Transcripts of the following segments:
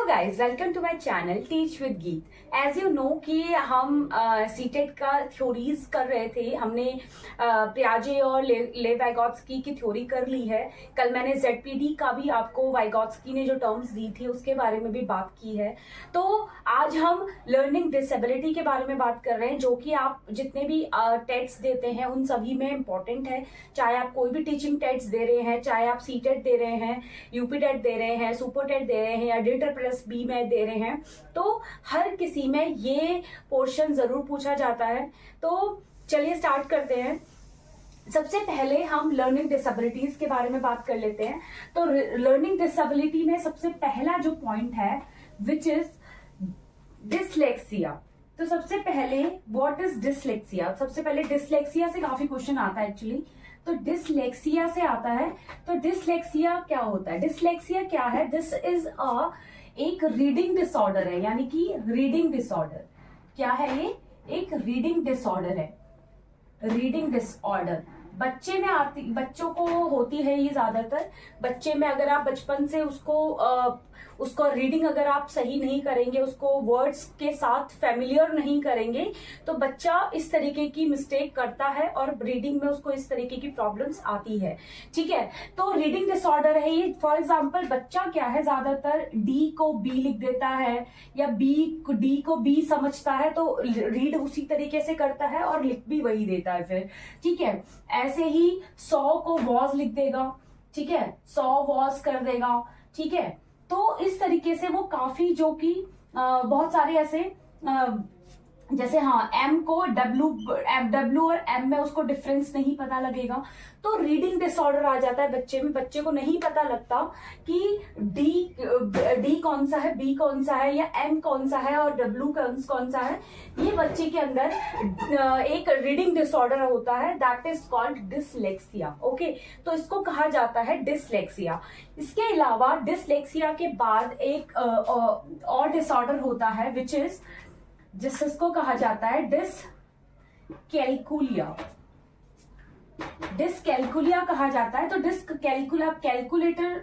Hello guys, welcome to my channel teach with Geet. As you know कि हम CTET का theories कर रहे थे। हमने पियाजे और लेव वाइगोत्स्की की थ्योरी कर ली है। कल मैंने जेडपीडी का भी आपको वाइगोत्स्की ने जो टर्म्स दी थी उसके बारे में भी बात की है। तो आज हम लर्निंग डिसेबिलिटी के बारे में बात कर रहे हैं, जो कि आप जितने भी टेट्स देते हैं उन सभी में इम्पोर्टेंट है। चाहे आप कोई भी टीचिंग टेट्स दे रहे हैं, चाहे आप सीटेट दे रहे हैं, यूपी टेट दे रहे हैं, सुपर टेट दे रहे हैं या DEET+B में दे रहे हैं, तो हर किसी में ये पोर्शन जरूर पूछा जाता है। तो चलिए स्टार्ट करते हैं। सबसे पहले हम लर्निंग डिसेबिलिटीज के बारे में बात कर लेते हैं। तो लर्निंग डिसेबिलिटी में सबसे पहला जो पॉइंट है विच इज डिसलेक्सिया। तो सबसे पहले व्हाट इज डिसलेक्सिया? सबसे पहले डिसलेक्सिया से काफी क्वेश्चन आता है एक्चुअली। तो डिसलेक्सिया से आता है। तो डिसलेक्सिया क्या होता है? डिसलेक्सिया क्या है? दिस इज एक रीडिंग डिसऑर्डर है, यानी कि रीडिंग डिसऑर्डर। क्या है ये? एक रीडिंग डिसऑर्डर है। रीडिंग डिसऑर्डर बच्चों को होती है ये ज्यादातर। बच्चे में अगर आप बचपन से उसको रीडिंग अगर आप सही नहीं करेंगे, उसको वर्ड्स के साथ फेमिलियर नहीं करेंगे, तो बच्चा इस तरीके की मिस्टेक करता है और रीडिंग में उसको इस तरीके की प्रॉब्लम्स आती है। ठीक है, तो रीडिंग डिसऑर्डर है ये। फॉर एग्जांपल बच्चा क्या है, ज्यादातर डी को बी लिख देता है या डी को बी समझता है, तो रीड उसी तरीके से करता है और लिख भी वही देता है फिर। ठीक है, ऐसे ही 100 को वॉज लिख देगा। ठीक है, 100 वॉज कर देगा। ठीक है, तो इस तरीके से वो काफी जो कि बहुत सारे ऐसे जैसे एम को डब्ल्यू और एम में उसको डिफरेंस नहीं पता लगेगा, तो रीडिंग डिसऑर्डर आ जाता है बच्चे में। बच्चे को नहीं पता लगता कि डी कौन सा है, बी कौन सा है या एम कौन सा है और डब्ल्यू कौन सा है। ये बच्चे के अंदर एक रीडिंग डिसऑर्डर होता है, that is called dyslexia. Okay, तो इसको कहा जाता है डिसलेक्सिया। इसके अलावा डिसलेक्सिया के बाद एक और डिसऑर्डर होता है विच इज जिसको कहा जाता है डिसकैल्कुलिया। डिसकैल्कुलिया कहा जाता है। तो कैलकुलेटर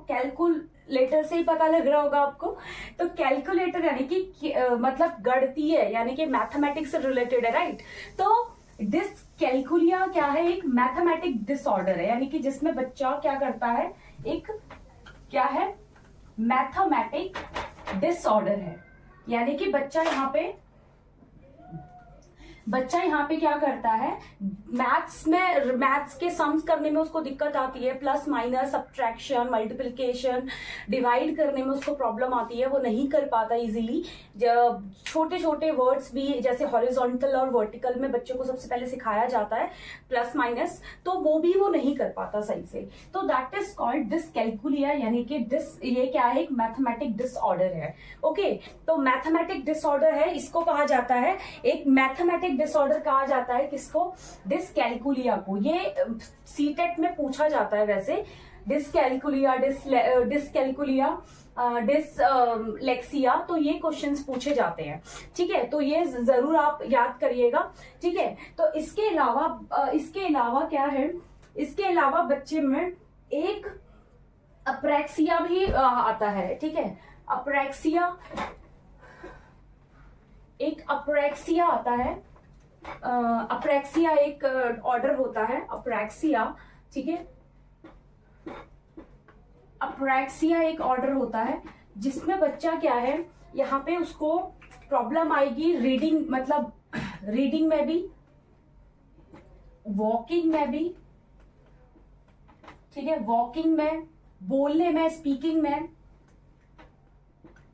कैलकुलेटर से ही पता लग रहा होगा आपको। तो कैलकुलेटर यानी कि मतलब गणितीय, यानी कि मैथमेटिक्स से रिलेटेड है, राइट। तो डिसकैल्कुलिया क्या है? एक मैथमेटिक डिसऑर्डर है, यानी कि जिसमें बच्चा क्या करता है, एक क्या है, मैथमेटिक डिसऑर्डर है। यानी कि बच्चा यहाँ पे क्या करता है, मैथ्स के सम्स करने में उसको दिक्कत आती है, plus minus, subtraction, multiplication, divide करने में उसको प्रॉब्लम आती है, वो नहीं कर पाता इजीली। छोटे छोटे वर्ड्स भी जैसे हॉरिजॉन्टल और वर्टिकल में बच्चों को सबसे पहले सिखाया जाता है प्लस माइनस, तो वो भी वो नहीं कर पाता सही से। तो दैट इज कॉल्ड डिसकैल्कुलिया, यानी कि ये क्या है, एक मैथमेटिक डिसऑर्डर है। ओके, तो मैथमेटिक डिसऑर्डर है, इसको कहा जाता है एक मैथमेटिक डिसऑर्डर कहा जाता है। किसको? डिसकैल्कुलिया को। ये सीटेट में पूछा जाता है वैसे। डिसकैल्कुलिया, डिसलेक्सिया, तो ये क्वेश्चंस पूछे जाते हैं। ठीक है, तो ये जरूर आप याद करिएगा। ठीक है, तो इसके अलावा क्या है, इसके अलावा बच्चे में एक अप्रैक्सिया भी आता है। ठीक है, एक अप्रैक्सिया आता है। अप्रैक्सिया एक ऑर्डर होता है, अप्रैक्सिया। ठीक है, अप्रैक्सिया एक ऑर्डर होता है जिसमें बच्चा क्या है, यहाँ पे उसको प्रॉब्लम आएगी रीडिंग, मतलब रीडिंग में भी, वॉकिंग में भी। ठीक है, वॉकिंग में, बोलने में, स्पीकिंग में,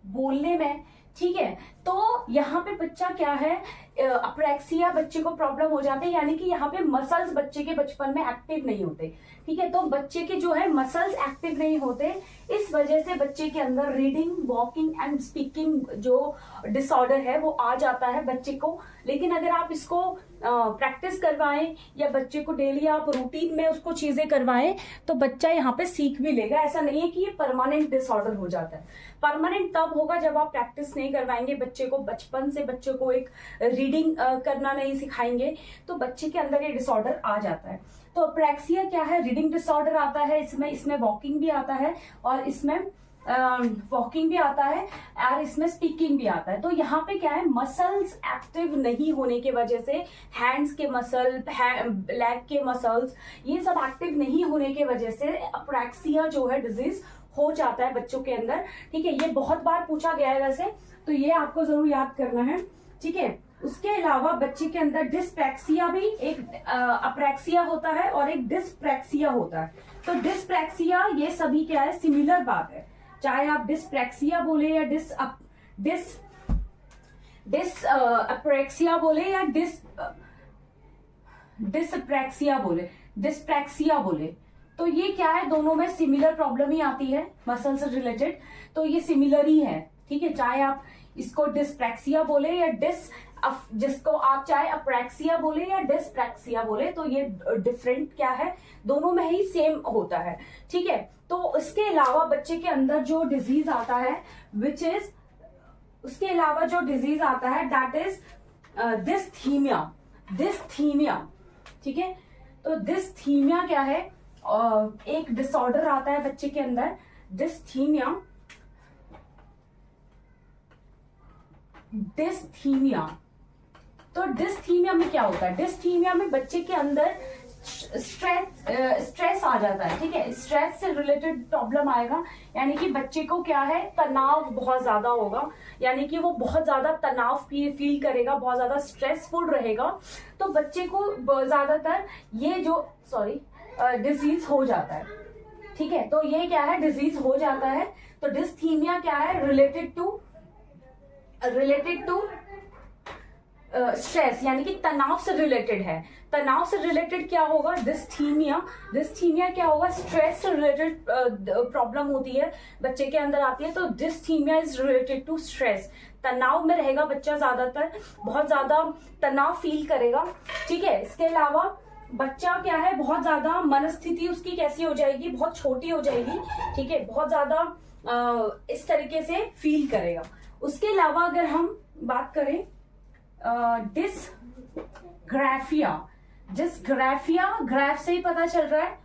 बोलने में। ठीक है, तो यहाँ पे बच्चा क्या है, अप्रैक्सिया बच्चे को प्रॉब्लम हो जाते हैं, यानी कि यहाँ पे मसल्स बच्चे के बचपन में एक्टिव नहीं होते। ठीक है, तो बच्चे के जो है मसल्स एक्टिव नहीं होते, इस वजह से बच्चे के अंदर रीडिंग, वॉकिंग एंड स्पीकिंग जो डिसऑर्डर है वो आ जाता है बच्चे को। लेकिन अगर आप इसको प्रैक्टिस करवाएं या बच्चे को डेली आप रूटीन में उसको चीजें करवाएं, तो बच्चा यहाँ पे सीख भी लेगा। ऐसा नहीं है कि ये परमानेंट डिसऑर्डर हो जाता है। परमानेंट तब होगा जब आप प्रैक्टिस नहीं करवाएंगे बच्चे को, बचपन से बच्चे को एक रीडिंग करना नहीं सिखाएंगे, तो बच्चे के अंदर ये डिसऑर्डर आ जाता है। तो अप्रैक्सिया क्या है? रीडिंग डिसऑर्डर आता है इसमें वॉकिंग भी आता है और इसमें वॉकिंग भी आता है और इसमें स्पीकिंग भी आता है। तो यहाँ पे क्या है, मसल्स एक्टिव नहीं होने की वजह से, हैंड्स के मसल, लेग के मसल्स, ये सब एक्टिव नहीं होने की वजह से अप्रैक्सिया जो है डिजीज हो जाता है बच्चों के अंदर। ठीक है, ये बहुत बार पूछा गया है वैसे, तो ये आपको जरूर याद करना है। ठीक है, उसके अलावा बच्चे के अंदर डिस्प्रैक्सिया भी, एक अप्रैक्सिया होता है और एक डिस्प्रैक्सिया होता है। तो डिस्प्रैक्सिया, ये सभी क्या है, सिमिलर बात है, चाहे आप डिस्प्रैक्सिया बोले या अप्रैक्सिया बोले या डिस्प्रैक्सिया बोले, डिस्प्रैक्सिया बोले, तो ये क्या है, दोनों में सिमिलर प्रॉब्लम ही आती है मसल से रिलेटेड, तो ये सिमिलर ही है। ठीक है, चाहे आप इसको डिस्प्रैक्सिया बोले या जिसको आप चाहे अप्रैक्सिया बोले या डिस्प्रैक्सिया बोले, तो ये डिफरेंट क्या है, दोनों में ही सेम होता है। ठीक है, तो इसके अलावा बच्चे के अंदर जो डिजीज आता है उसके अलावा जो डिजीज आता है दैट इज डिस्थीमिया। ठीक है, तो डिस्थीमिया क्या है, एक डिसऑर्डर आता है बच्चे के अंदर, डिस्थीमिया। तो डिस्थीमिया में क्या होता है, डिस्थीमिया में बच्चे के अंदर स्ट्रेस आ जाता है। ठीक है, स्ट्रेस से रिलेटेड प्रॉब्लम आएगा, यानी कि बच्चे को क्या है, तनाव बहुत ज्यादा होगा, यानी कि वो बहुत ज्यादा तनाव फील करेगा, बहुत ज्यादा स्ट्रेसफुल रहेगा। तो बच्चे को ज्यादातर ये जो डिजीज हो जाता है। ठीक है, तो ये क्या है, डिजीज हो जाता है। तो डिस्थीमिया क्या है, रिलेटेड टू स्ट्रेस, यानी कि तनाव से रिलेटेड है। तनाव से रिलेटेड क्या होगा, डिस्थीमिया क्या होगा, स्ट्रेस से रिलेटेड प्रॉब्लम होती है, बच्चे के अंदर आती है। तो dysthymia is related to stress, तनाव में रहेगा बच्चा, ज्यादातर बहुत ज्यादा तनाव फील करेगा। ठीक है, इसके अलावा बच्चा क्या है, बहुत ज्यादा मनस्थिति उसकी कैसी हो जाएगी, बहुत छोटी हो जाएगी। ठीक है, बहुत ज्यादा इस तरीके से फील करेगा। उसके अलावा अगर हम बात करें डिस्ग्राफिया, ग्राफ से ही पता चल रहा है,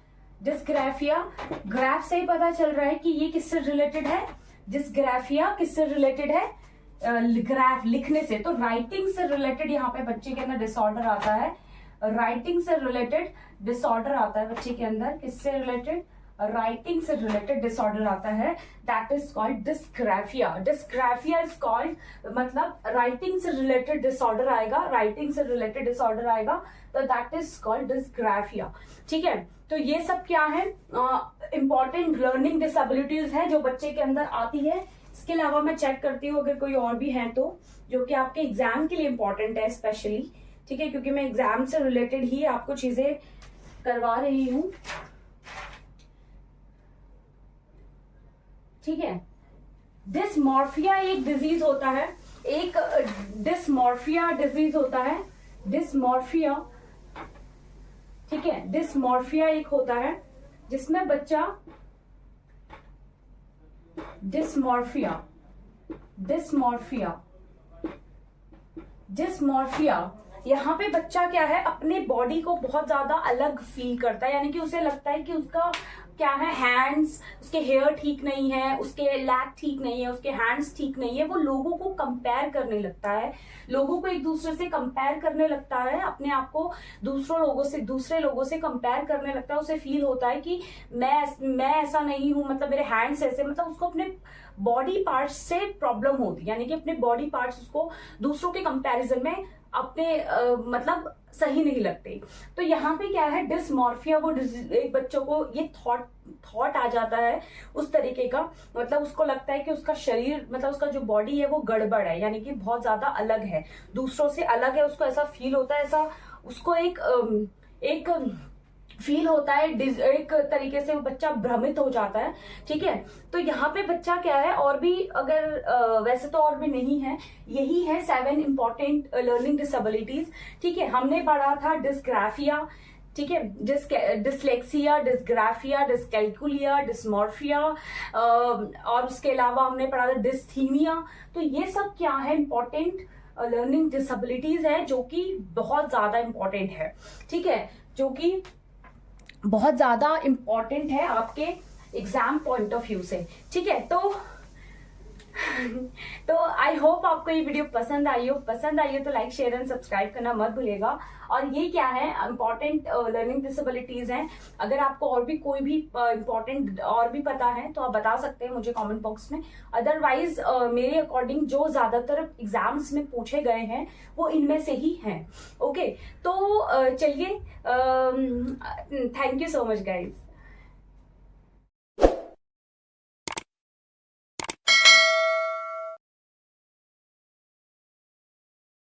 ग्राफ से ही पता चल रहा है कि ये किससे रिलेटेड है, डिस्ग्राफिया किससे रिलेटेड है, ग्राफ लिखने से। तो राइटिंग से रिलेटेड यहाँ पे बच्चे के अंदर डिसऑर्डर आता है, राइटिंग से रिलेटेड डिसऑर्डर आता है बच्चे के अंदर, किससे रिलेटेड, राइटिंग से रिलेटेड डिसऑर्डर आता है, that is called dysgraphia. Dysgraphia is called, मतलब राइटिंग से रिलेटेड डिसऑर्डर आएगा, तो दैट इज कॉल्ड डिस्ग्राफिया। ठीक है, तो ये सब क्या है, इंपॉर्टेंट लर्निंग डिसेबिलिटीज है जो बच्चे के अंदर आती है। इसके अलावा मैं चेक करती हूँ अगर कोई और भी है तो, जो कि आपके एग्जाम के लिए इंपॉर्टेंट है स्पेशली। ठीक है, क्योंकि मैं एग्जाम से रिलेटेड ही आपको चीजें करवा रही हूँ। ठीक है, डिस्मॉर्फिया एक डिजीज होता है, एक डिस्मॉर्फिया डिजीज होता है, डिस्मॉर्फिया। ठीक है, डिस्मॉर्फिया एक होता है जिसमें बच्चा डिस्मॉर्फिया यहाँ पे बच्चा क्या है, अपने बॉडी को बहुत ज्यादा अलग फील करता है, यानी कि उसे लगता है कि उसका क्या है, हैंड्स, उसके हेयर ठीक नहीं है, उसके लैग ठीक नहीं है, उसके हैंड्स ठीक नहीं है। वो लोगों को कंपेयर करने लगता है, लोगों को एक दूसरे से कंपेयर करने लगता है, अपने आप को दूसरे लोगों से कंपेयर करने लगता है। उसे फील होता है कि मैं ऐसा नहीं हूं, मतलब मेरे हैंड्स ऐसे, मतलब उसको अपने बॉडी पार्ट्स से प्रॉब्लम होती है, यानी कि अपने बॉडी पार्ट्स उसको दूसरों के कंपैरिजन में अपने मतलब सही नहीं लगते। तो यहाँ पे क्या है, डिस्मॉर्फिया, वो एक बच्चों को ये थॉट आ जाता है उस तरीके का, मतलब उसको लगता है कि उसका शरीर, मतलब उसका जो बॉडी है वो गड़बड़ है, यानी कि बहुत ज्यादा अलग है, दूसरों से अलग है, उसको ऐसा फील होता है, ऐसा उसको एक फील होता है, एक तरीके से वो बच्चा भ्रमित हो जाता है। ठीक है, तो यहाँ पे बच्चा क्या है, और भी अगर वैसे तो और भी नहीं है, यही है 7 इंपॉर्टेंट लर्निंग डिसेबिलिटीज। ठीक है, हमने पढ़ा था डिस्ग्राफिया, ठीक है, डिसलेक्सिया, डिस्ग्राफिया, डिस्कैल्कुलिया, डिस्मॉर्फिया, और उसके अलावा हमने पढ़ा था डिस्थीमिया। तो ये सब क्या है, इंपॉर्टेंट लर्निंग डिसेबिलिटीज है जो कि बहुत ज्यादा इंपॉर्टेंट है। ठीक है, जो कि बहुत ज्यादा इंपॉर्टेंट है आपके एग्जाम पॉइंट ऑफ व्यू से, ठीक है। तो आई होप आपको ये वीडियो पसंद आई हो तो लाइक शेयर एंड सब्सक्राइब करना मत भूलिएगा। और ये क्या है, इंपॉर्टेंट लर्निंग डिसेबिलिटीज हैं। अगर आपको और भी कोई भी इंपॉर्टेंट और भी पता है तो आप बता सकते हैं मुझे कमेंट बॉक्स में। अदरवाइज मेरे अकॉर्डिंग जो ज्यादातर एग्जाम्स में पूछे गए हैं वो इनमें से ही हैं। ओके, तो चलिए, thank you so much guys.